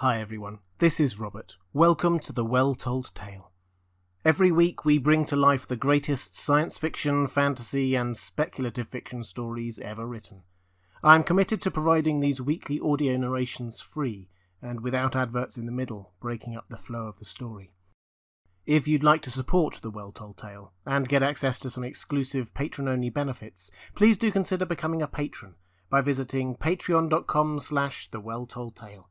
Hi everyone, this is Robert. Welcome to The Well-Told Tale. Every week we bring to life the greatest science fiction, fantasy and speculative fiction stories ever written. I am committed to providing these weekly audio narrations free and without adverts in the middle, breaking up the flow of the story. If you'd like to support The Well-Told Tale and get access to some exclusive patron-only benefits, please do consider becoming a patron by visiting patreon.com/thewelltoldtale.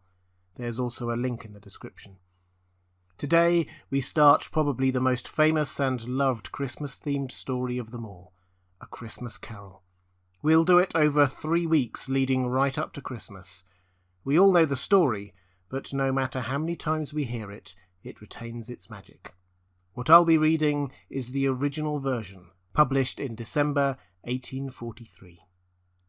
There's also a link in the description. Today we start probably the most famous and loved Christmas-themed story of them all, A Christmas Carol. We'll do it over 3 weeks leading right up to Christmas. We all know the story, but no matter how many times we hear it, it retains its magic. What I'll be reading is the original version, published in December 1843.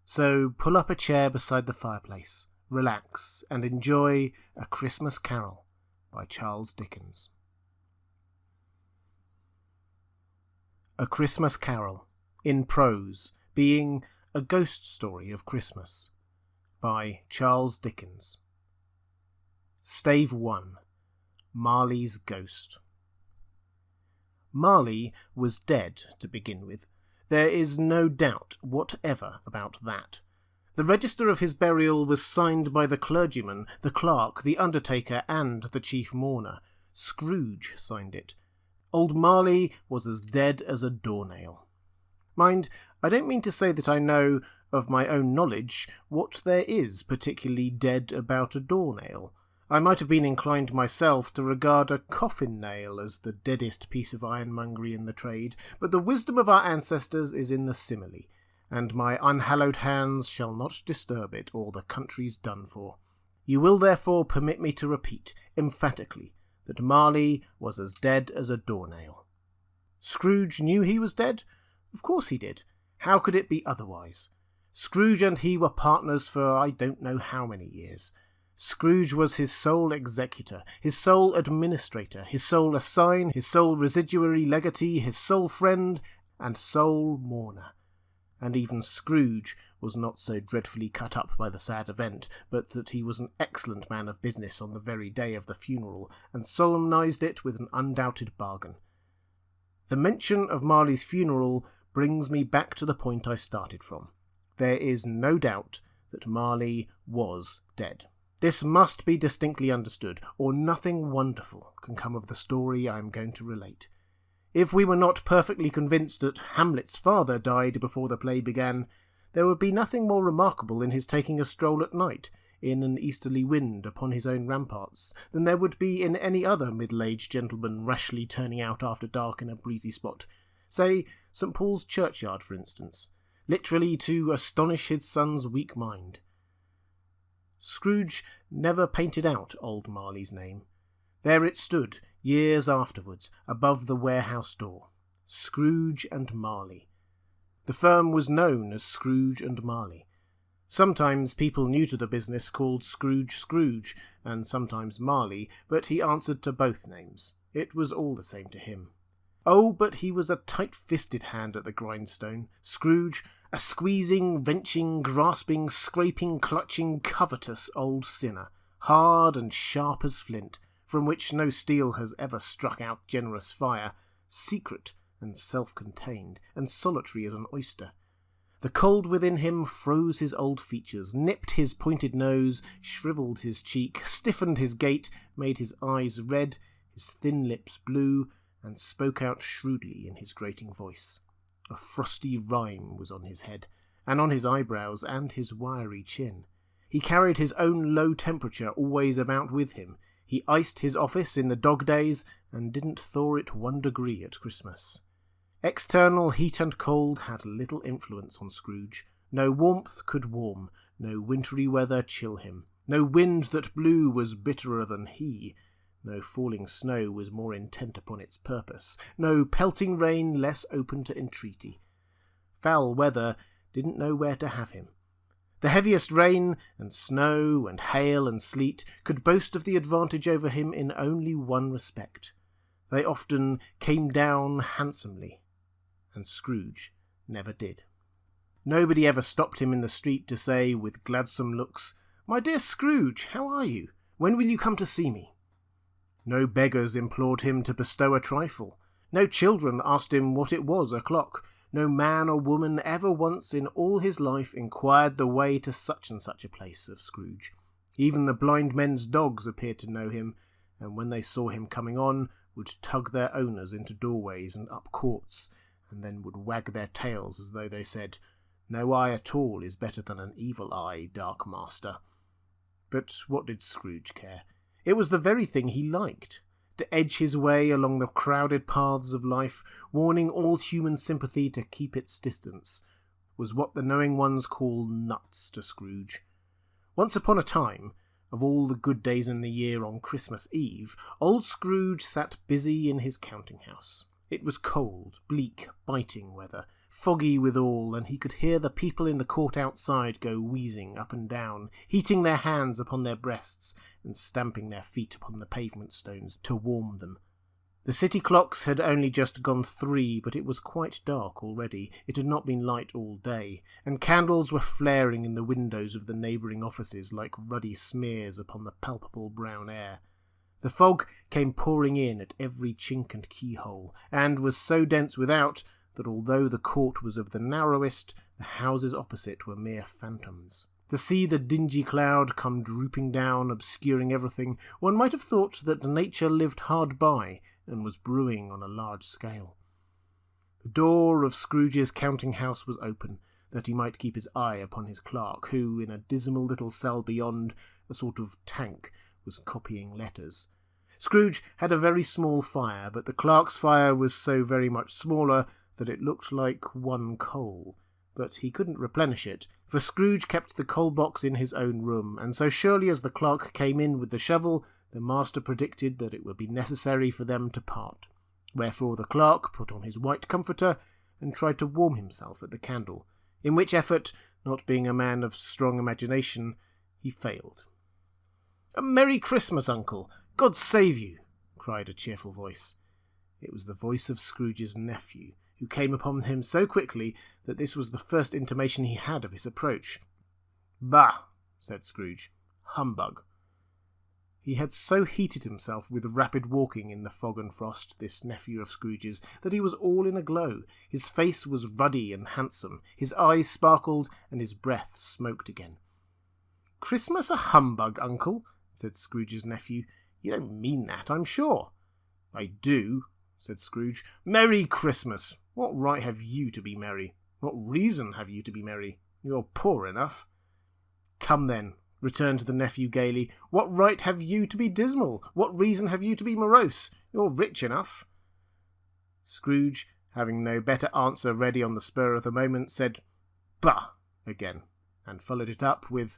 So pull up a chair beside the fireplace, relax, and enjoy A Christmas Carol by Charles Dickens. A Christmas Carol, in prose, being a ghost story of Christmas, by Charles Dickens. Stave 1. Marley's Ghost. Marley was dead to begin with. There is no doubt whatever about that. The register of his burial was signed by the clergyman, the clerk, the undertaker, and the chief mourner. Scrooge signed it. Old Marley was as dead as a doornail. Mind, I don't mean to say that I know, of my own knowledge, what there is particularly dead about a doornail. I might have been inclined myself to regard a coffin nail as the deadest piece of ironmongery in the trade, but the wisdom of our ancestors is in the simile, and my unhallowed hands shall not disturb it, or the country's done for. You will therefore permit me to repeat, emphatically, that Marley was as dead as a doornail. Scrooge knew he was dead? Of course he did. How could it be otherwise? Scrooge and he were partners for I don't know how many years. Scrooge was his sole executor, his sole administrator, his sole assign, his sole residuary legatee, his sole friend, and sole mourner. And even Scrooge was not so dreadfully cut up by the sad event, but that he was an excellent man of business on the very day of the funeral, and solemnized it with an undoubted bargain. The mention of Marley's funeral brings me back to the point I started from. There is no doubt that Marley was dead. This must be distinctly understood, or nothing wonderful can come of the story I am going to relate. If we were not perfectly convinced that Hamlet's father died before the play began, there would be nothing more remarkable in his taking a stroll at night, in an easterly wind, upon his own ramparts, than there would be in any other middle-aged gentleman rashly turning out after dark in a breezy spot, say St. Paul's churchyard, for instance, literally to astonish his son's weak mind. Scrooge never painted out old Marley's name. There it stood, years afterwards, above the warehouse door. Scrooge and Marley. The firm was known as Scrooge and Marley. Sometimes people new to the business called Scrooge Scrooge, and sometimes Marley, but he answered to both names. It was all the same to him. Oh, but he was a tight-fisted hand at the grindstone, Scrooge, a squeezing, wrenching, grasping, scraping, clutching, covetous old sinner, hard and sharp as flint, from which no steel has ever struck out generous fire, secret and self-contained, and solitary as an oyster. The cold within him froze his old features, nipped his pointed nose, shrivelled his cheek, stiffened his gait, made his eyes red, his thin lips blue, and spoke out shrewdly in his grating voice. A frosty rime was on his head, and on his eyebrows and his wiry chin. He carried his own low temperature always about with him. He iced his office in the dog days, and didn't thaw it 1 degree at Christmas. External heat and cold had little influence on Scrooge. No warmth could warm, no wintry weather chill him. No wind that blew was bitterer than he. No falling snow was more intent upon its purpose, no pelting rain less open to entreaty. Foul weather didn't know where to have him. The heaviest rain and snow and hail and sleet could boast of the advantage over him in only one respect. They often came down handsomely, and Scrooge never did. Nobody ever stopped him in the street to say, with gladsome looks, "My dear Scrooge, how are you? When will you come to see me?" No beggars implored him to bestow a trifle. No children asked him what it was o'clock. No man or woman ever once in all his life inquired the way to such and such a place of Scrooge. Even the blind men's dogs appeared to know him, and when they saw him coming on, would tug their owners into doorways and up courts, and then would wag their tails as though they said, "No eye at all is better than an evil eye, dark master." But what did Scrooge care? It was the very thing he liked. To edge his way along the crowded paths of life, warning all human sympathy to keep its distance, was what the knowing ones call nuts to Scrooge. Once upon a time, of all the good days in the year on Christmas Eve, old Scrooge sat busy in his counting-house. It was cold, bleak, biting weather, foggy withal, and he could hear the people in the court outside go wheezing up and down, heating their hands upon their breasts and stamping their feet upon the pavement stones to warm them. The city clocks had only just gone 3, but it was quite dark already. It had not been light all day, and candles were flaring in the windows of the neighbouring offices like ruddy smears upon the palpable brown air. The fog came pouring in at every chink and keyhole, and was so dense without that although the court was of the narrowest, the houses opposite were mere phantoms. To see the dingy cloud come drooping down, obscuring everything, one might have thought that nature lived hard by and was brewing on a large scale. The door of Scrooge's counting-house was open, that he might keep his eye upon his clerk, who, in a dismal little cell beyond, a sort of tank, was copying letters. Scrooge had a very small fire, but the clerk's fire was so very much smaller that it looked like one coal. But he couldn't replenish it, for Scrooge kept the coal box in his own room, and so surely as the clerk came in with the shovel, the master predicted that it would be necessary for them to part. Wherefore the clerk put on his white comforter and tried to warm himself at the candle, in which effort, not being a man of strong imagination, he failed. "A Merry Christmas, uncle! God save you!" cried a cheerful voice. It was the voice of Scrooge's nephew, who came upon him so quickly that this was the first intimation he had of his approach. "Bah!" said Scrooge. "Humbug!" He had so heated himself with rapid walking in the fog and frost, this nephew of Scrooge's, that he was all in a glow. His face was ruddy and handsome, his eyes sparkled, and his breath smoked again. "Christmas a humbug, uncle?" said Scrooge's nephew. "You don't mean that, I'm sure." "I do," said Scrooge. "Merry Christmas! What right have you to be merry? What reason have you to be merry? You're poor enough." "Come then," returned the nephew gaily. "What right have you to be dismal? What reason have you to be morose? You're rich enough." Scrooge, having no better answer ready on the spur of the moment, said "Bah!" again, and followed it up with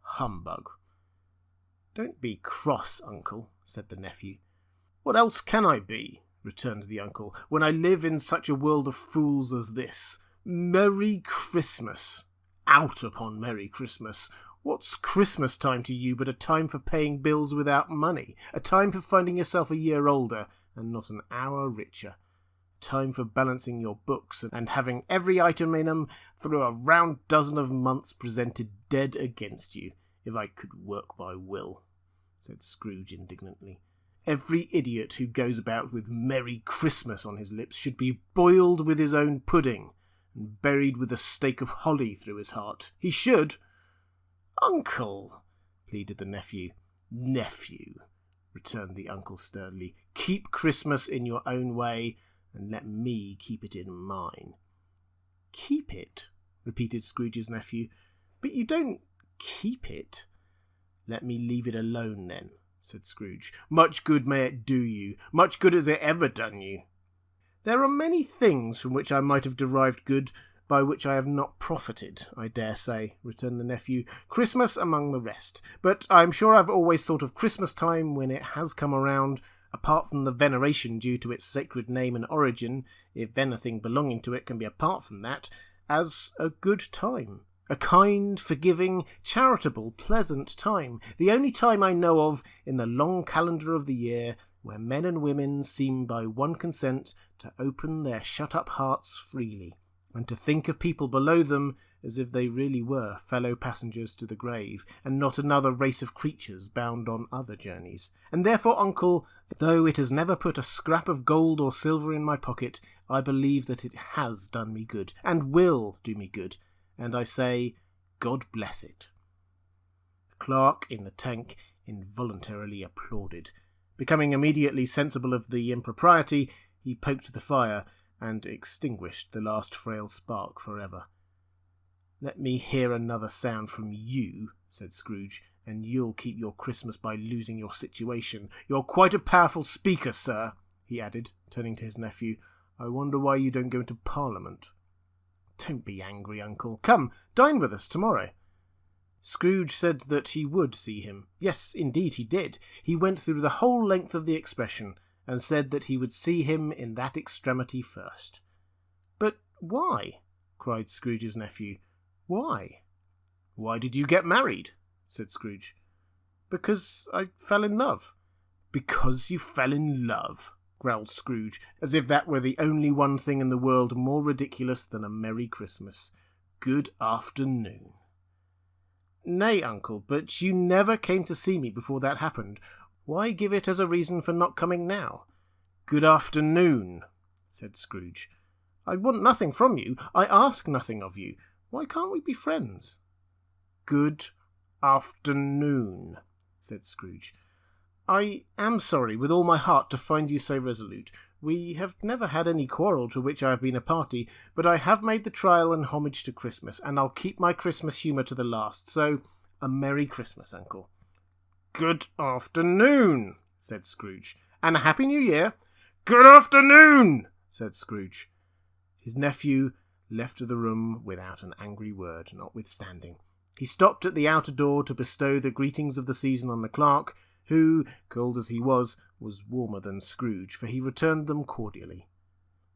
"Humbug." "Don't be cross, uncle," said the nephew. "What else can I be?" returned the uncle, "when I live in such a world of fools as this? Merry Christmas! Out upon Merry Christmas! What's Christmas time to you but a time for paying bills without money, a time for finding yourself a year older and not an hour richer, a time for balancing your books and having every item in 'em through a round dozen of months presented dead against you, if I could work by will," said Scrooge indignantly. "Every idiot who goes about with Merry Christmas on his lips should be boiled with his own pudding and buried with a stake of holly through his heart. He should." "Uncle," pleaded the nephew. "Nephew," returned the uncle sternly, "keep Christmas in your own way, and let me keep it in mine." "Keep it?" repeated Scrooge's nephew. "But you don't keep it." "Let me leave it alone, then," said Scrooge. "Much good may it do you. Much good has it ever done you." "There are many things from which I might have derived good, by which I have not profited, I dare say," returned the nephew, "Christmas among the rest. But I'm sure I've always thought of Christmas time, when it has come around, apart from the veneration due to its sacred name and origin, if anything belonging to it can be apart from that, as a good time. A kind, forgiving, charitable, pleasant time. The only time I know of in the long calendar of the year where men and women seem by one consent to open their shut-up hearts freely. and to think of people below them as if they really were fellow passengers to the grave, and not another race of creatures bound on other journeys. And therefore, uncle, though it has never put a scrap of gold or silver in my pocket, I believe that it has done me good, and will do me good, and I say, God bless it. The clerk in the tank involuntarily applauded. Becoming immediately sensible of the impropriety, he poked the fire, and extinguished the last frail spark forever. "Let me hear another sound from you," said Scrooge, "and you'll keep your Christmas by losing your situation. You're quite a powerful speaker, sir," he added, turning to his nephew. "I wonder why you don't go into Parliament." "Don't be angry, uncle. Come, dine with us tomorrow." Scrooge said that he would see him. Yes, indeed he did. He went through the whole length of the expression, and said that he would see him in that extremity first. "But why?" cried Scrooge's nephew. "Why?" "Why did you get married?" said Scrooge. "Because I fell in love." "Because you fell in love," growled Scrooge, as if that were the only one thing in the world more ridiculous than a Merry Christmas. "Good afternoon." "Nay, uncle, but you never came to see me before that happened. Why give it as a reason for not coming now?" "Good afternoon," said Scrooge. "I want nothing from you. I ask nothing of you. Why can't we be friends?" "Good afternoon," said Scrooge. "I am sorry with all my heart to find you so resolute. We have never had any quarrel to which I have been a party, but I have made the trial and homage to Christmas, and I'll keep my Christmas humour to the last. So, a Merry Christmas, uncle." "Good afternoon," said Scrooge. "And a Happy New Year." "Good afternoon," said Scrooge. His nephew left the room without an angry word, notwithstanding. He stopped at the outer door to bestow the greetings of the season on the clerk, who, cold as he was warmer than Scrooge, for he returned them cordially.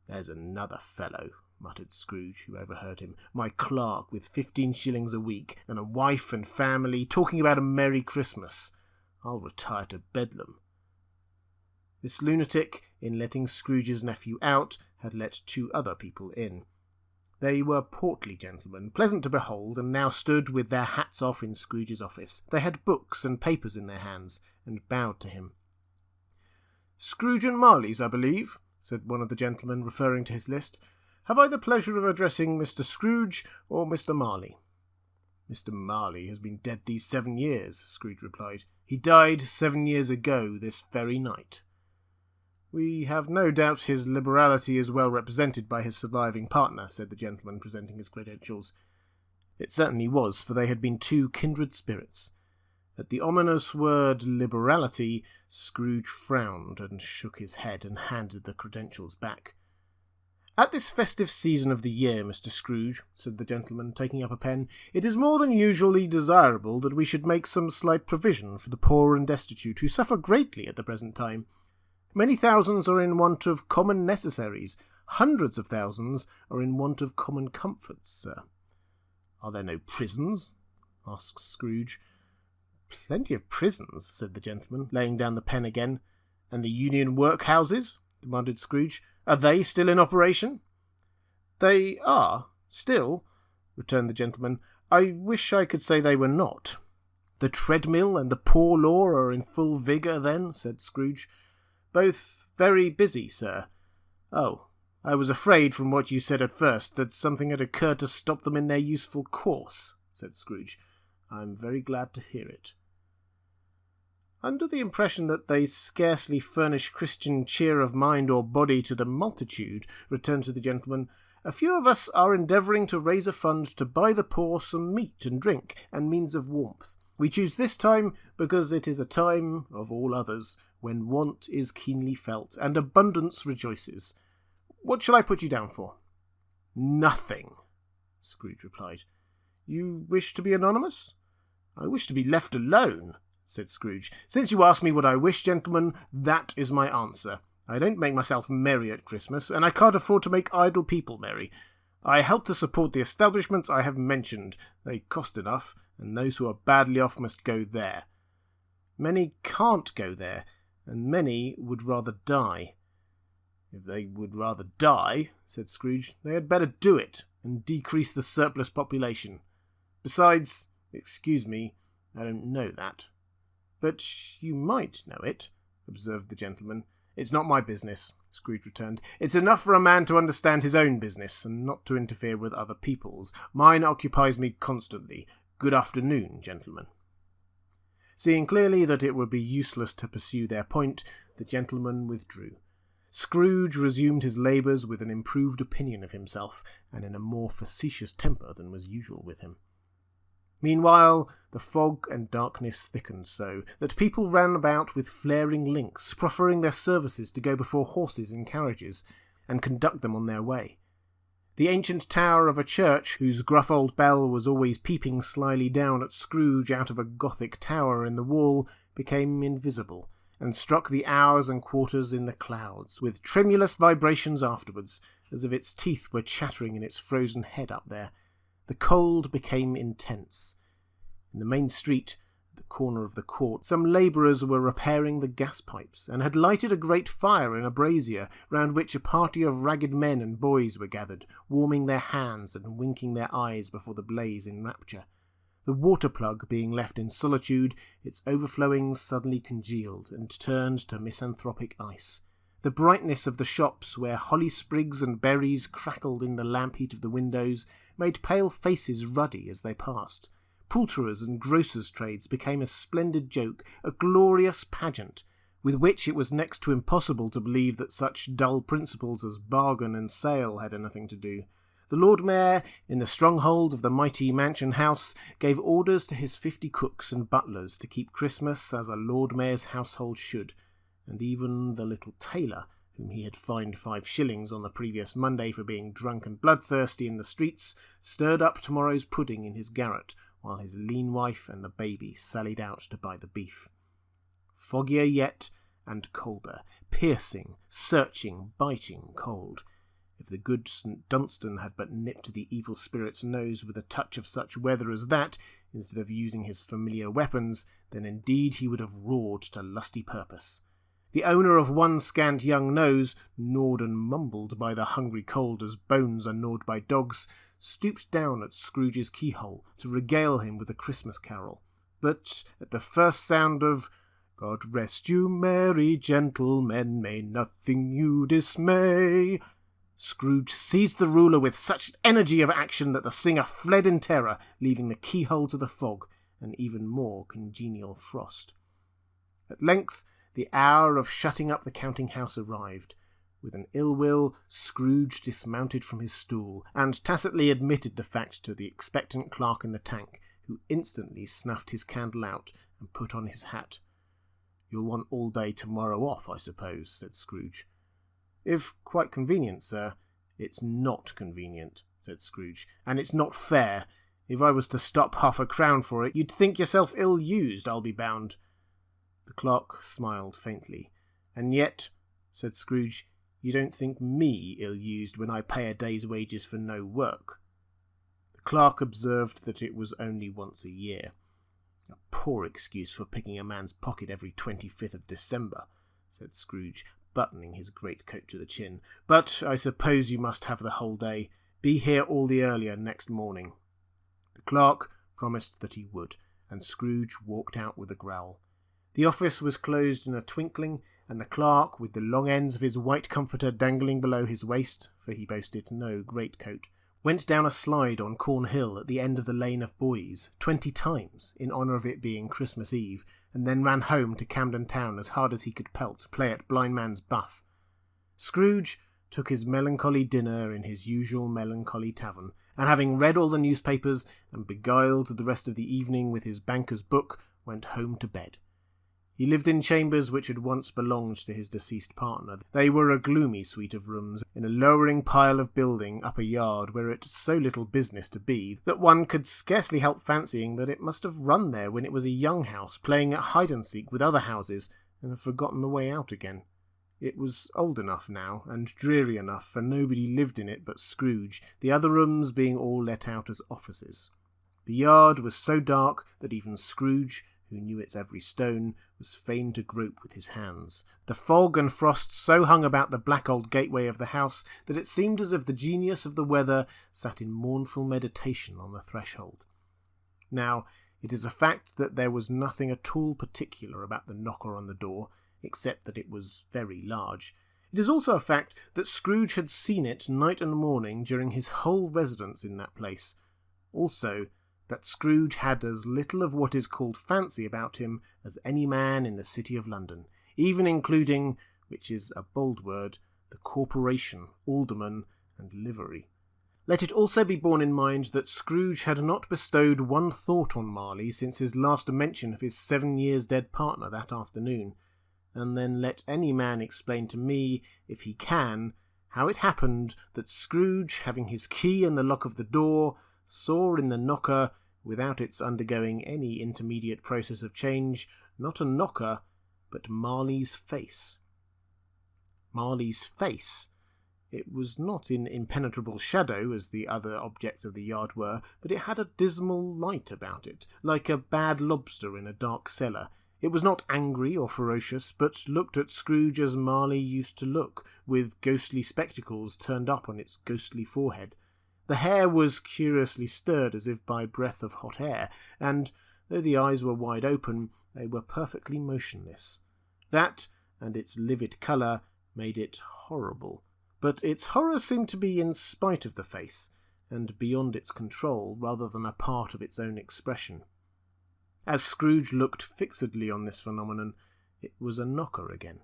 "There's another fellow," muttered Scrooge, who overheard him. "My clerk, with 15 shillings a week, and a wife and family, talking about a Merry Christmas. I'll retire to Bedlam." This lunatic, in letting Scrooge's nephew out, had let 2 other people in. They were portly gentlemen, pleasant to behold, and now stood with their hats off in Scrooge's office. They had books and papers in their hands, and bowed to him. "Scrooge and Marley's, I believe," said one of the gentlemen, referring to his list. "Have I the pleasure of addressing Mr. Scrooge or Mr. Marley?" "Mr. Marley has been dead these 7 years," Scrooge replied. "He died 7 years ago this very night." "We have no doubt his liberality is well represented by his surviving partner," said the gentleman, presenting his credentials. It certainly was, for they had been 2 kindred spirits. At the ominous word liberality, Scrooge frowned and shook his head and handed the credentials back. "At this festive season of the year, Mr. Scrooge," said the gentleman, taking up a pen, "it is more than usually desirable that we should make some slight provision for the poor and destitute, who suffer greatly at the present time. Many thousands are in want of common necessaries. Hundreds of thousands are in want of common comforts, sir." "Are there no prisons?" asked Scrooge. "Plenty of prisons," said the gentleman, laying down the pen again. "And the Union workhouses?" demanded Scrooge. "Are they still in operation?" "They are, still," returned the gentleman. "I wish I could say they were not." "The treadmill and the poor law are in full vigour, then?" said Scrooge. "Both very busy, sir." "Oh, I was afraid from what you said at first that something had occurred to stop them in their useful course," said Scrooge. "I am very glad to hear it." "Under the impression that they scarcely furnish Christian cheer of mind or body to the multitude," returned the gentleman, "a few of us are endeavouring to raise a fund to buy the poor some meat and drink and means of warmth. We choose this time because it is a time, of all others, when want is keenly felt and abundance rejoices. What shall I put you down for?" "Nothing," Scrooge replied. "You wish to be anonymous?" "I wish to be left alone," said Scrooge. "Since you ask me what I wish, gentlemen, that is my answer. I don't make myself merry at Christmas, and I can't afford to make idle people merry. I help to support the establishments I have mentioned. They cost enough, and those who are badly off must go there. Many can't go there, and many would rather die. "If they would rather die," said Scrooge, "they had better do it, and decrease the surplus population. Besides, excuse me, I don't know that." "But you might know it," observed the gentleman. "It's not my business," Scrooge returned. "It's enough for a man to understand his own business, and not to interfere with other people's. Mine occupies me constantly. Good afternoon, gentlemen." Seeing clearly that it would be useless to pursue their point, the gentleman withdrew. Scrooge resumed his labours with an improved opinion of himself, and in a more facetious temper than was usual with him. Meanwhile, the fog and darkness thickened so that people ran about with flaring links, proffering their services to go before horses in carriages, and conduct them on their way. The ancient tower of a church, whose gruff old bell was always peeping slyly down at Scrooge out of a Gothic tower in the wall, became invisible, and struck the hours and quarters in the clouds, with tremulous vibrations afterwards, as if its teeth were chattering in its frozen head up there. The cold became intense. In the main street, at the corner of the court, some labourers were repairing the gas pipes, and had lighted a great fire in a brazier, round which a party of ragged men and boys were gathered, warming their hands and winking their eyes before the blaze in rapture. The water plug being left in solitude, its overflowings suddenly congealed, and turned to misanthropic ice. The brightness of the shops, where holly sprigs and berries crackled in the lamp heat of the windows, made pale faces ruddy as they passed. Poulterers' and grocers' trades became a splendid joke, a glorious pageant, with which it was next to impossible to believe that such dull principles as bargain and sale had anything to do. The Lord Mayor, in the stronghold of the mighty mansion house, gave orders to his 50 cooks and butlers to keep Christmas as a Lord Mayor's household should, and even the little tailor, whom he had fined 5 shillings on the previous Monday for being drunk and bloodthirsty in the streets, stirred up tomorrow's pudding in his garret, while his lean wife and the baby sallied out to buy the beef. Foggier yet, and colder, piercing, searching, biting cold. If the good St. Dunstan had but nipped the evil spirit's nose with a touch of such weather as that, instead of using his familiar weapons, then indeed he would have roared to lusty purpose. The owner of one scant young nose, gnawed and mumbled by the hungry cold as bones are gnawed by dogs, stooped down at Scrooge's keyhole to regale him with a Christmas carol. But at the first sound of "God rest you, merry gentlemen, may nothing you dismay," Scrooge seized the ruler with such energy of action that the singer fled in terror, leaving the keyhole to the fog, and even more congenial frost. At length the hour of shutting up the counting-house arrived. With an ill will, Scrooge dismounted from his stool, and tacitly admitted the fact to the expectant clerk in the tank, who instantly snuffed his candle out and put on his hat. "You'll want all day tomorrow off, I suppose," said Scrooge. "If quite convenient, sir." "It's not convenient," said Scrooge, "and it's not fair. If I was to stop half a crown for it, you'd think yourself ill-used, I'll be bound." The clerk smiled faintly. "And yet," said Scrooge, "you don't think me ill-used when I pay a day's wages for no work." The clerk observed that it was only once a year. "A poor excuse for picking a man's pocket every 25th of December," said Scrooge, buttoning his greatcoat to the chin. "But I suppose you must have the whole day. Be here all the earlier next morning." The clerk promised that he would, and Scrooge walked out with a growl. The office was closed in a twinkling, and the clerk, with the long ends of his white comforter dangling below his waist, for he boasted no greatcoat, went down a slide on Cornhill at the end of the Lane of Boys 20 times, in honour of it being Christmas Eve, and then ran home to Camden Town as hard as he could pelt to play at blindman's buff. Scrooge took his melancholy dinner in his usual melancholy tavern, and having read all the newspapers and beguiled the rest of the evening with his banker's book, went home to bed. He lived in chambers which had once belonged to his deceased partner. They were a gloomy suite of rooms, in a lowering pile of building up a yard where it had so little business to be, that one could scarcely help fancying that it must have run there when it was a young house, playing at hide-and-seek with other houses, and had forgotten the way out again. It was old enough now, and dreary enough, for nobody lived in it but Scrooge, the other rooms being all let out as offices. The yard was so dark that even Scrooge, who knew its every stone, was fain to grope with his hands. The fog and frost so hung about the black old gateway of the house that it seemed as if the genius of the weather sat in mournful meditation on the threshold. Now, it is a fact that there was nothing at all particular about the knocker on the door, except that it was very large. It is also a fact that Scrooge had seen it night and morning during his whole residence in that place. Also, that Scrooge had as little of what is called fancy about him as any man in the City of London, even including, which is a bold word, the corporation, alderman, and livery. Let it also be borne in mind that Scrooge had not bestowed one thought on Marley since his last mention of his 7 years dead partner that afternoon. And then let any man explain to me, if he can, how it happened that Scrooge, having his key in the lock of the door, saw in the knocker, without its undergoing any intermediate process of change, not a knocker, but Marley's face. Marley's face. It was not in impenetrable shadow, as the other objects of the yard were, but it had a dismal light about it, like a bad lobster in a dark cellar. It was not angry or ferocious, but looked at Scrooge as Marley used to look, with ghostly spectacles turned up on its ghostly forehead. The hair was curiously stirred as if by breath of hot air, and, though the eyes were wide open, they were perfectly motionless. That, and its livid colour, made it horrible. But its horror seemed to be in spite of the face, and beyond its control, rather than a part of its own expression. As Scrooge looked fixedly on this phenomenon, it was a knocker again.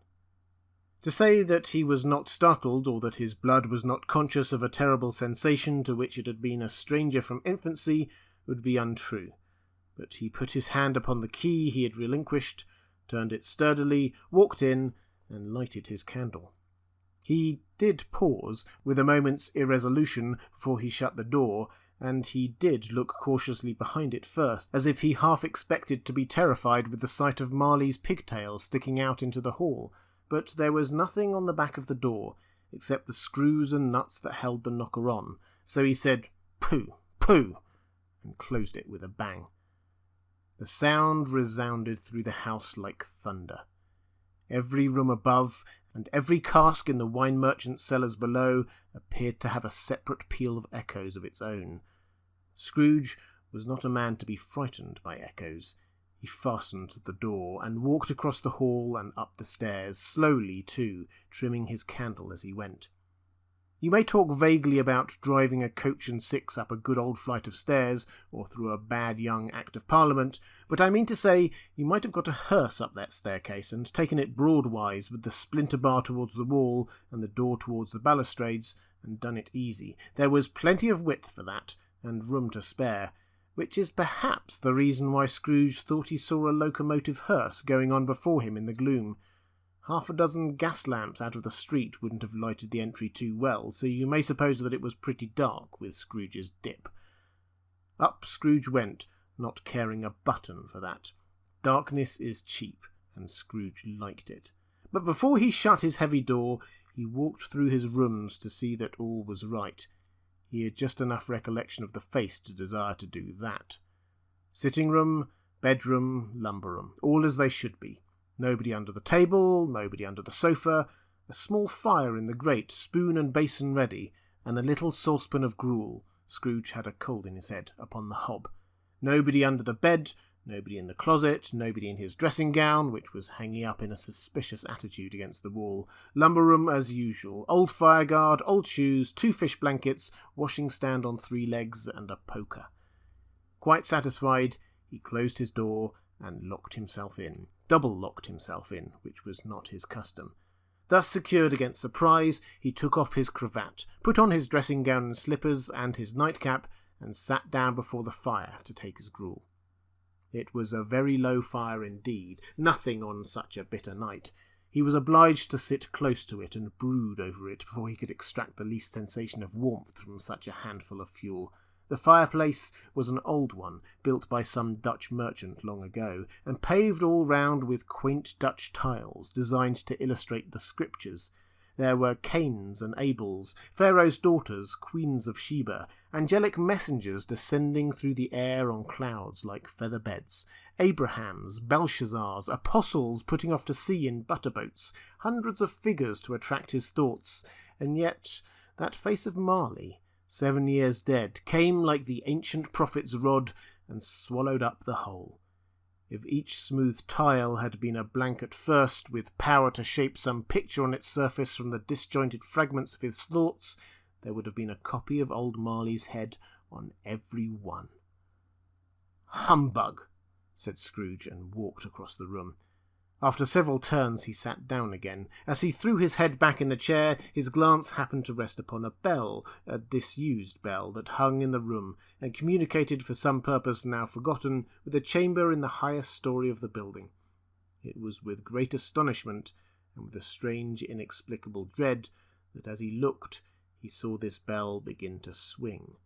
To say that he was not startled, or that his blood was not conscious of a terrible sensation to which it had been a stranger from infancy, would be untrue. But he put his hand upon the key he had relinquished, turned it sturdily, walked in, and lighted his candle. He did pause, with a moment's irresolution, before he shut the door, and he did look cautiously behind it first, as if he half expected to be terrified with the sight of Marley's pigtails sticking out into the hall. But there was nothing on the back of the door, except the screws and nuts that held the knocker on, so he said, "Pooh, pooh," and closed it with a bang. The sound resounded through the house like thunder. Every room above, and every cask in the wine merchant's cellars below, appeared to have a separate peal of echoes of its own. Scrooge was not a man to be frightened by echoes. He fastened the door, and walked across the hall and up the stairs, slowly too, trimming his candle as he went. You may talk vaguely about driving a coach and six up a good old flight of stairs, or through a bad young Act of Parliament, but I mean to say you might have got a hearse up that staircase, and taken it broadwise, with the splinter bar towards the wall, and the door towards the balustrades, and done it easy. There was plenty of width for that, and room to spare, which is perhaps the reason why Scrooge thought he saw a locomotive hearse going on before him in the gloom. 6 gas lamps out of the street wouldn't have lighted the entry too well, so you may suppose that it was pretty dark with Scrooge's dip. Up Scrooge went, not caring a button for that. Darkness is cheap, and Scrooge liked it. But before he shut his heavy door, he walked through his rooms to see that all was right. He had just enough recollection of the face to desire to do that. Sitting-room, bedroom, lumber-room, all as they should be. Nobody under the table, nobody under the sofa, a small fire in the grate, spoon and basin ready, and a little saucepan of gruel. Scrooge had a cold in his head, upon the hob. Nobody under the bed, nobody in the closet, nobody in his dressing-gown, which was hanging up in a suspicious attitude against the wall. Lumber-room as usual. Old fireguard, old shoes, 2 fish blankets, washing-stand on 3 legs, and a poker. Quite satisfied, he closed his door and locked himself in. Double-locked himself in, which was not his custom. Thus secured against surprise, he took off his cravat, put on his dressing-gown and slippers, and his nightcap, and sat down before the fire to take his gruel. It was a very low fire indeed, nothing on such a bitter night. He was obliged to sit close to it and brood over it before he could extract the least sensation of warmth from such a handful of fuel. The fireplace was an old one, built by some Dutch merchant long ago, and paved all round with quaint Dutch tiles, designed to illustrate the scriptures. There were Cains and Abels, Pharaoh's daughters, queens of Sheba, angelic messengers descending through the air on clouds like feather beds, Abrahams, Belshazzars, apostles putting off to sea in butterboats, hundreds of figures to attract his thoughts, and yet that face of Marley, 7 years dead, came like the ancient prophet's rod and swallowed up the whole. If each smooth tile had been a blank at first, with power to shape some picture on its surface from the disjointed fragments of his thoughts, there would have been a copy of old Marley's head on every one. "Humbug!" said Scrooge, and walked across the room. After several turns he sat down again. As he threw his head back in the chair, his glance happened to rest upon a bell, a disused bell that hung in the room, and communicated for some purpose now forgotten with a chamber in the highest story of the building. It was with great astonishment, and with a strange inexplicable dread, that as he looked he saw this bell begin to swing.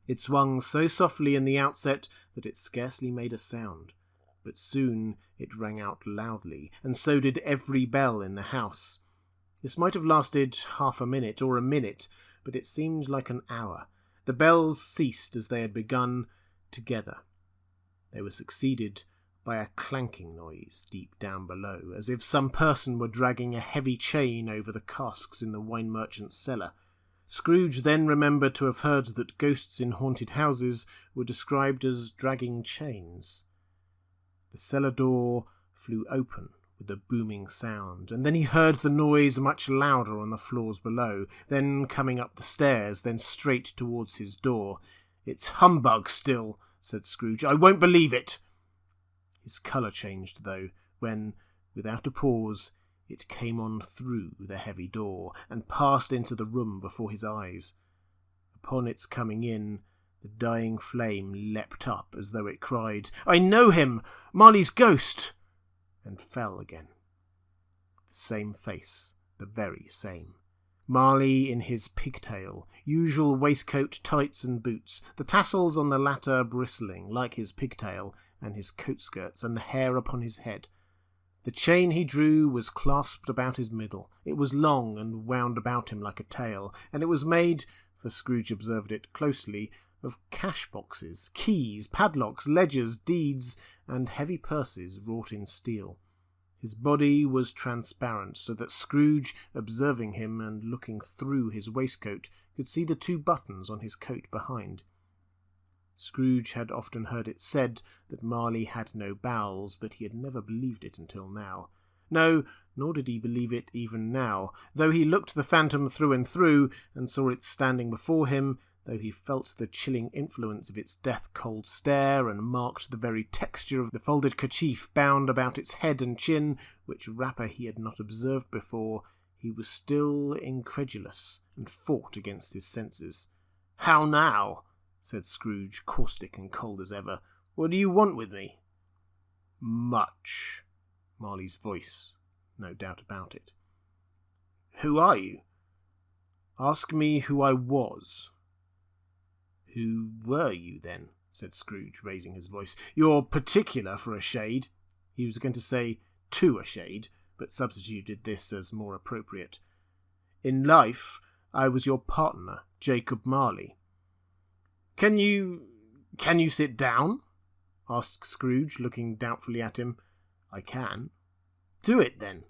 It swung so softly in the outset that it scarcely made a sound, but soon it rang out loudly, and so did every bell in the house. This might have lasted half a minute or a minute, but it seemed like an hour. The bells ceased as they had begun, together. They were succeeded by a clanking noise deep down below, as if some person were dragging a heavy chain over the casks in the wine merchant's cellar. Scrooge then remembered to have heard that ghosts in haunted houses were described as dragging chains. The cellar door flew open with a booming sound, and then he heard the noise much louder on the floors below, then coming up the stairs, then straight towards his door. "It's humbug still," said Scrooge. "I won't believe it." His colour changed, though, when, without a pause, it came on through the heavy door, and passed into the room before his eyes. Upon its coming in, the dying flame leapt up as though it cried, "I know him! Marley's ghost!" and fell again. The same face, the very same. Marley in his pigtail, usual waistcoat, tights and boots, the tassels on the latter bristling like his pigtail, and his coat skirts, and the hair upon his head. The chain he drew was clasped about his middle. It was long and wound about him like a tail, and it was made, for Scrooge observed it closely, of cash-boxes, keys, padlocks, ledgers, deeds, and heavy purses wrought in steel. His body was transparent, so that Scrooge, observing him and looking through his waistcoat, could see the 2 buttons on his coat behind. Scrooge had often heard it said that Marley had no bowels, but he had never believed it until now. No, nor did he believe it even now, though he looked the phantom through and through, and saw it standing before him, though he felt the chilling influence of its death-cold stare, and marked the very texture of the folded kerchief bound about its head and chin, which wrapper he had not observed before, he was still incredulous, and fought against his senses. "How now?" said Scrooge, caustic and cold as ever. "What do you want with me?" "Much." Marley's voice, no doubt about it. "Who are you?" "Ask me who I was." "Who were you, then?" said Scrooge, raising his voice. "You're particular for a shade." He was going to say "to a shade," but substituted this as more appropriate. "In life, I was your partner, Jacob Marley." Can you sit down?" asked Scrooge, looking doubtfully at him. "I can." "Do it, then."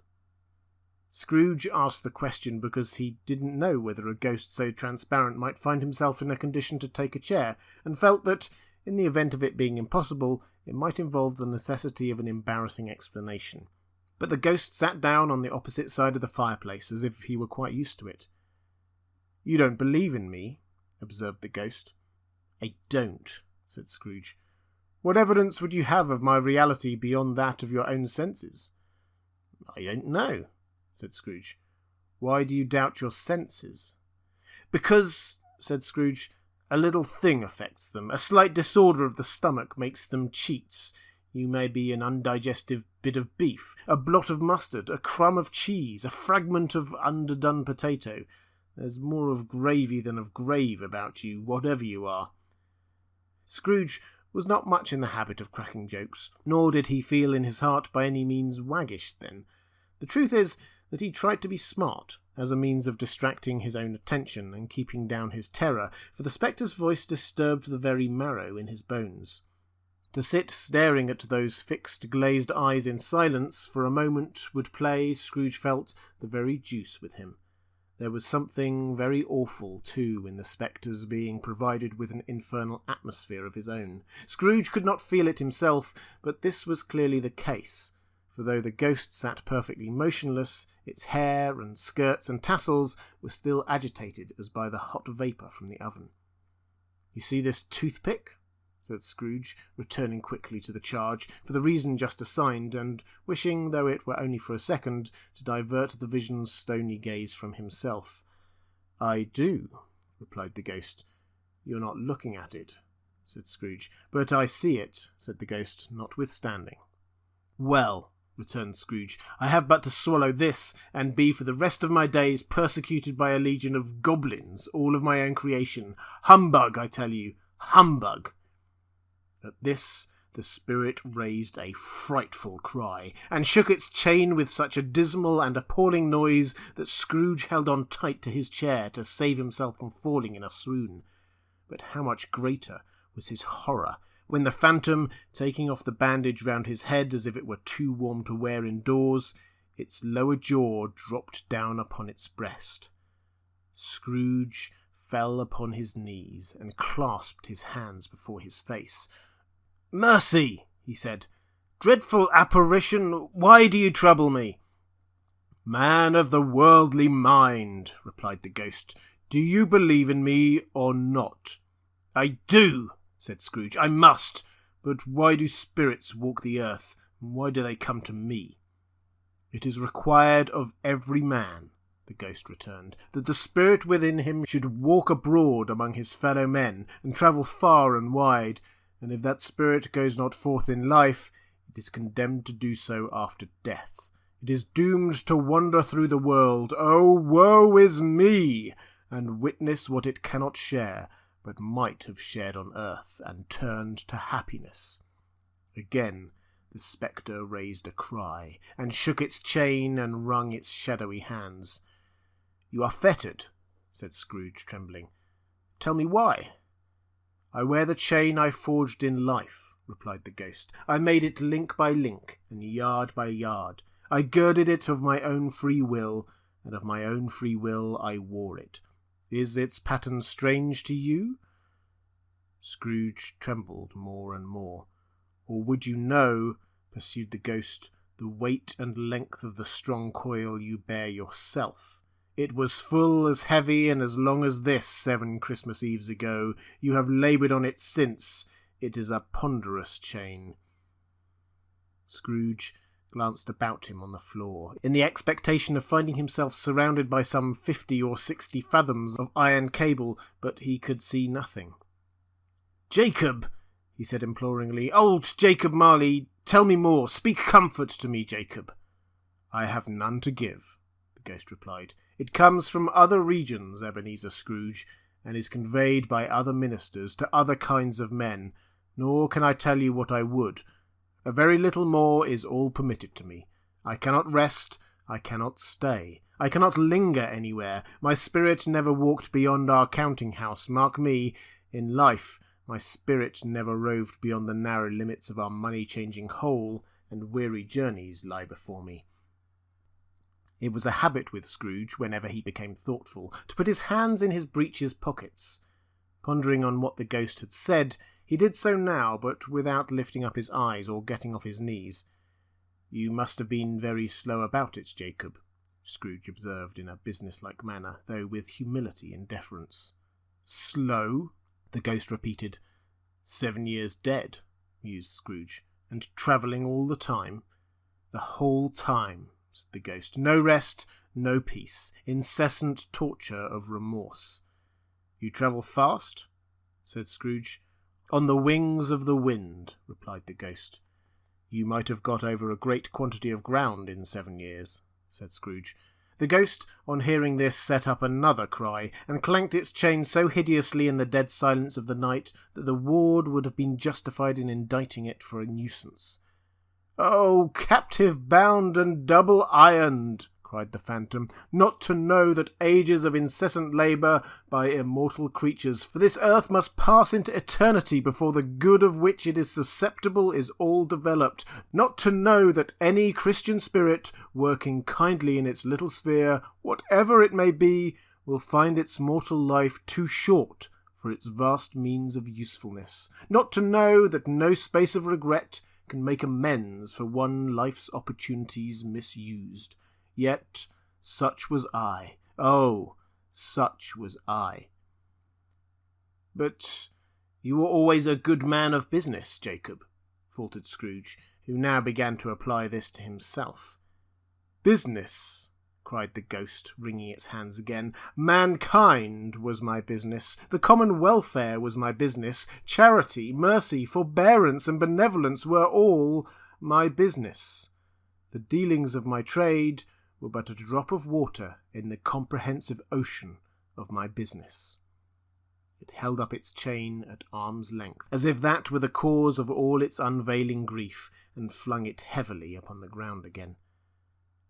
Scrooge asked the question because he didn't know whether a ghost so transparent might find himself in a condition to take a chair, and felt that, in the event of it being impossible, it might involve the necessity of an embarrassing explanation. But the ghost sat down on the opposite side of the fireplace, as if he were quite used to it. "You don't believe in me?" observed the ghost. "I don't," said Scrooge. "What evidence would you have of my reality beyond that of your own senses?" "I don't know," said Scrooge. "Why do you doubt your senses?" "Because," said Scrooge, "a little thing affects them. A slight disorder of the stomach makes them cheats. You may be an undigested bit of beef, a blot of mustard, a crumb of cheese, a fragment of underdone potato. There's more of gravy than of grave about you, whatever you are." Scrooge was not much in the habit of cracking jokes, nor did he feel in his heart by any means waggish then. The truth is that he tried to be smart, as a means of distracting his own attention and keeping down his terror, for the spectre's voice disturbed the very marrow in his bones. To sit staring at those fixed glazed eyes in silence for a moment would play, Scrooge felt, the very deuce with him. There was something very awful, too, in the spectre's being provided with an infernal atmosphere of his own. Scrooge could not feel it himself, but this was clearly the case, for though the ghost sat perfectly motionless, its hair and skirts and tassels were still agitated as by the hot vapour from the oven. "You see this toothpick?" said Scrooge, returning quickly to the charge, for the reason just assigned, and wishing, though it were only for a second, to divert the vision's stony gaze from himself. "I do," replied the ghost. "You're not looking at it," said Scrooge. "But I see it," said the ghost, notwithstanding. "Well," returned Scrooge, "I have but to swallow this, and be for the rest of my days persecuted by a legion of goblins, all of my own creation. Humbug, I tell you, humbug!" At this the spirit raised a frightful cry, and shook its chain with such a dismal and appalling noise that Scrooge held on tight to his chair to save himself from falling in a swoon. But how much greater was his horror when the phantom, taking off the bandage round his head as if it were too warm to wear indoors, its lower jaw dropped down upon its breast. Scrooge fell upon his knees and clasped his hands before his face. "Mercy!" he said. "Dreadful apparition, why do you trouble me?" "Man of the worldly mind," replied the ghost, "do you believe in me or not?" "I do," said Scrooge. "I must. But why do spirits walk the earth, and why do they come to me?" "It is required of every man," the ghost returned, "that the spirit within him should walk abroad among his fellow men, and travel far and wide, and if that spirit goes not forth in life, it is condemned to do so after death. It is doomed to wander through the world, oh, woe is me, and witness what it cannot share, but might have shared on earth, and turned to happiness." Again the spectre raised a cry, and shook its chain, and wrung its shadowy hands. "You are fettered," said Scrooge, trembling. "Tell me why." "I wear the chain I forged in life," replied the ghost. "I made it link by link, and yard by yard. I girded it of my own free will, and of my own free will I wore it. Is its pattern strange to you?" Scrooge trembled more and more. "Or would you know," pursued the ghost, "the weight and length of the strong coil you bear yourself? It was full as heavy and as long as this 7 Christmas Eves ago. You have laboured on it since. It is a ponderous chain." Scrooge glanced about him on the floor, in the expectation of finding himself surrounded by some 50 or 60 fathoms of iron cable, but he could see nothing. "Jacob," he said imploringly, "old Jacob Marley, tell me more. Speak comfort to me, Jacob." "I have none to give," the ghost replied. "It comes from other regions, Ebenezer Scrooge, and is conveyed by other ministers to other kinds of men, nor can I tell you what I would. A very little more is all permitted to me. I cannot rest, I cannot stay, I cannot linger anywhere. My spirit never walked beyond our counting-house, mark me. In life, my spirit never roved beyond the narrow limits of our money-changing hole, and weary journeys lie before me." It was a habit with Scrooge, whenever he became thoughtful, to put his hands in his breeches pockets. Pondering on what the ghost had said, he did so now, but without lifting up his eyes or getting off his knees. "You must have been very slow about it, Jacob," Scrooge observed in a business-like manner, though with humility and deference. "Slow?" the ghost repeated. 7 years dead," mused Scrooge, "and travelling all the time?" "The whole time," said the ghost. "No rest, no peace, incessant torture of remorse." "You travel fast?" said Scrooge. "On the wings of the wind," replied the ghost. "You might have got over a great quantity of ground in 7 years," said Scrooge. The ghost, on hearing this, set up another cry, and clanked its chain so hideously in the dead silence of the night that the ward would have been justified in indicting it for a nuisance. "Oh, captive bound and double ironed!" cried the phantom, "not to know that ages of incessant labour by immortal creatures for this earth must pass into eternity before the good of which it is susceptible is all developed, not to know that any Christian spirit, working kindly in its little sphere, whatever it may be, will find its mortal life too short for its vast means of usefulness, not to know that no space of regret can make amends for one life's opportunities misused. Yet such was I. Oh, such was I." "But you were always a good man of business, Jacob," faltered Scrooge, who now began to apply this to himself. "Business!" cried the ghost, wringing its hands again. "Mankind was my business. The common welfare was my business. Charity, mercy, forbearance, and benevolence were all my business. The dealings of my trade were but a drop of water in the comprehensive ocean of my business." It held up its chain at arm's length, as if that were the cause of all its unveiling grief, and flung it heavily upon the ground again.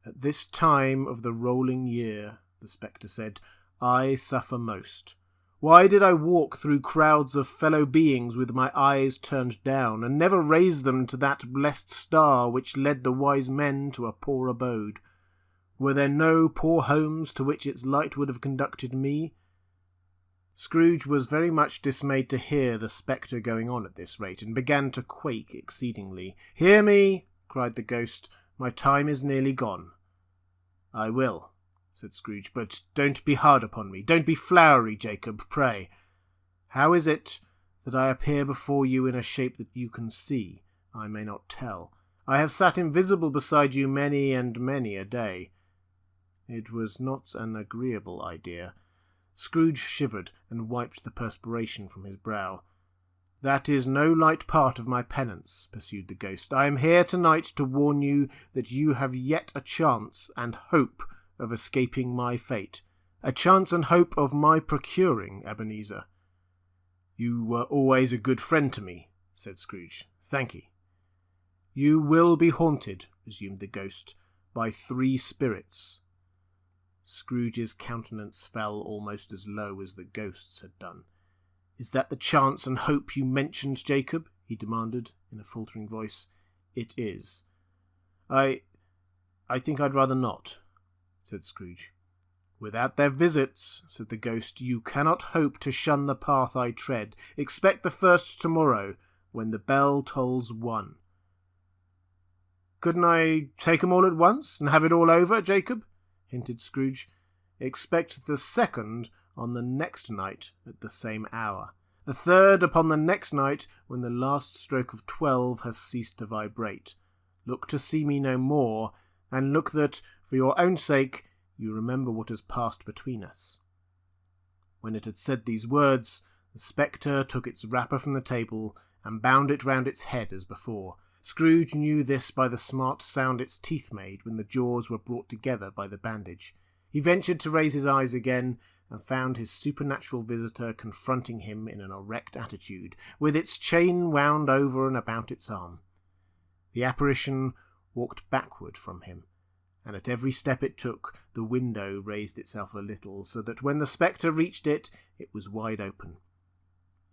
"At this time of the rolling year," the spectre said, "I suffer most. Why did I walk through crowds of fellow beings with my eyes turned down, and never raise them to that blessed star which led the wise men to a poor abode? Were there no poor homes to which its light would have conducted me?" Scrooge was very much dismayed to hear the spectre going on at this rate, and began to quake exceedingly. "Hear me!" cried the ghost. "My time is nearly gone." "I will," said Scrooge, "but don't be hard upon me. Don't be flowery, Jacob, pray. How is it that I appear before you in a shape that you can see? I may not tell. I have sat invisible beside you many and many a day." It was not an agreeable idea. Scrooge shivered and wiped the perspiration from his brow. "That is no light part of my penance," pursued the ghost. "I am here tonight to warn you that you have yet a chance and hope of escaping my fate. A chance and hope of my procuring, Ebenezer." "You were always a good friend to me," said Scrooge. "Thank'ee." "You will be haunted," resumed the ghost, "by 3 spirits." Scrooge's countenance fell almost as low as the ghost's had done. "Is that the chance and hope you mentioned, Jacob?" he demanded, in a faltering voice. "It is." I think I'd rather not," said Scrooge. "Without their visits," said the ghost, "you cannot hope to shun the path I tread. Expect the first tomorrow, when the bell tolls 1. "Couldn't I take 'em all at once, and have it all over, Jacob?" hinted Scrooge. "Expect the second on the next night at the same hour. The third upon the next night, when the last stroke of 12 has ceased to vibrate. Look to see me no more, and look that, for your own sake, you remember what has passed between us." When it had said these words, the spectre took its wrapper from the table and bound it round its head as before. Scrooge knew this by the smart sound its teeth made when the jaws were brought together by the bandage. He ventured to raise his eyes again, and found his supernatural visitor confronting him in an erect attitude, with its chain wound over and about its arm. The apparition walked backward from him, and at every step it took, the window raised itself a little, so that when the spectre reached it, it was wide open.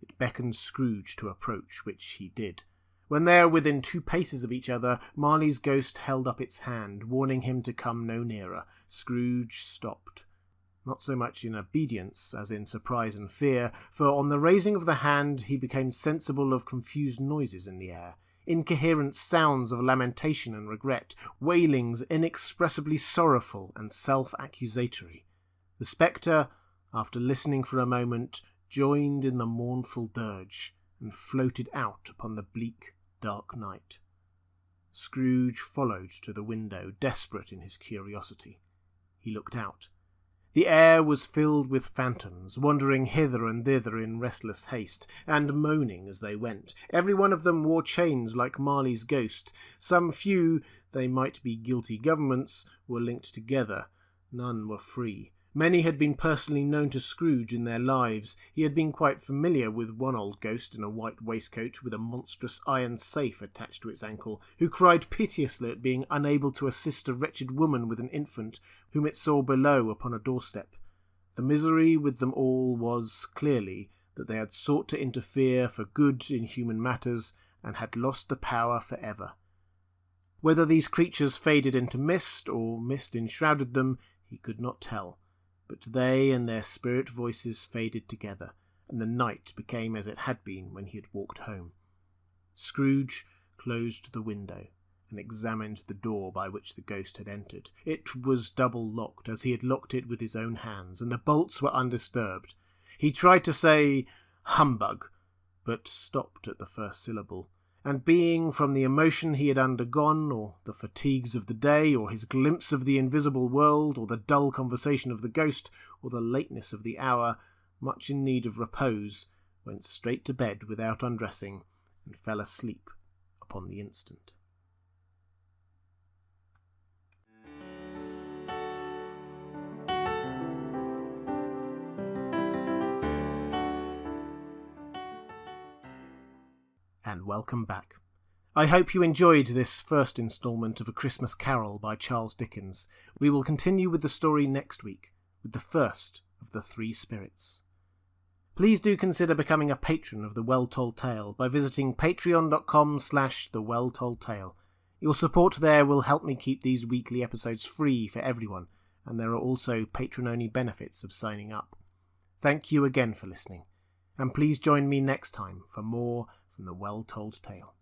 It beckoned Scrooge to approach, which he did. When they were within 2 paces of each other, Marley's ghost held up its hand, warning him to come no nearer. Scrooge stopped. Not so much in obedience as in surprise and fear, for on the raising of the hand he became sensible of confused noises in the air, incoherent sounds of lamentation and regret, wailings inexpressibly sorrowful and self-accusatory. The spectre, after listening for a moment, joined in the mournful dirge, and floated out upon the bleak, dark night. Scrooge followed to the window, desperate in his curiosity. He looked out. The air was filled with phantoms, wandering hither and thither in restless haste, and moaning as they went. Every one of them wore chains like Marley's ghost. Some few, they might be guilty governments, were linked together. None were free. Many had been personally known to Scrooge in their lives. He had been quite familiar with one old ghost in a white waistcoat with a monstrous iron safe attached to its ankle, who cried piteously at being unable to assist a wretched woman with an infant whom it saw below upon a doorstep. The misery with them all was, clearly, that they had sought to interfere for good in human matters and had lost the power for ever. Whether these creatures faded into mist, or mist enshrouded them, he could not tell. But they and their spirit voices faded together, and the night became as it had been when he had walked home. Scrooge closed the window and examined the door by which the ghost had entered. It was double locked, as he had locked it with his own hands, and the bolts were undisturbed. He tried to say "humbug," but stopped at the first syllable, and being, from the emotion he had undergone, or the fatigues of the day, or his glimpse of the invisible world, or the dull conversation of the ghost, or the lateness of the hour, much in need of repose, went straight to bed without undressing, and fell asleep upon the instant. And welcome back. I hope you enjoyed this first instalment of A Christmas Carol by Charles Dickens. We will continue with the story next week, with the first of the three spirits. Please do consider becoming a patron of The Well Told Tale by visiting patreon.com/thewelltoldtale. Your support there will help me keep these weekly episodes free for everyone, and there are also patron-only benefits of signing up. Thank you again for listening, and please join me next time for more from The Well Told Tale.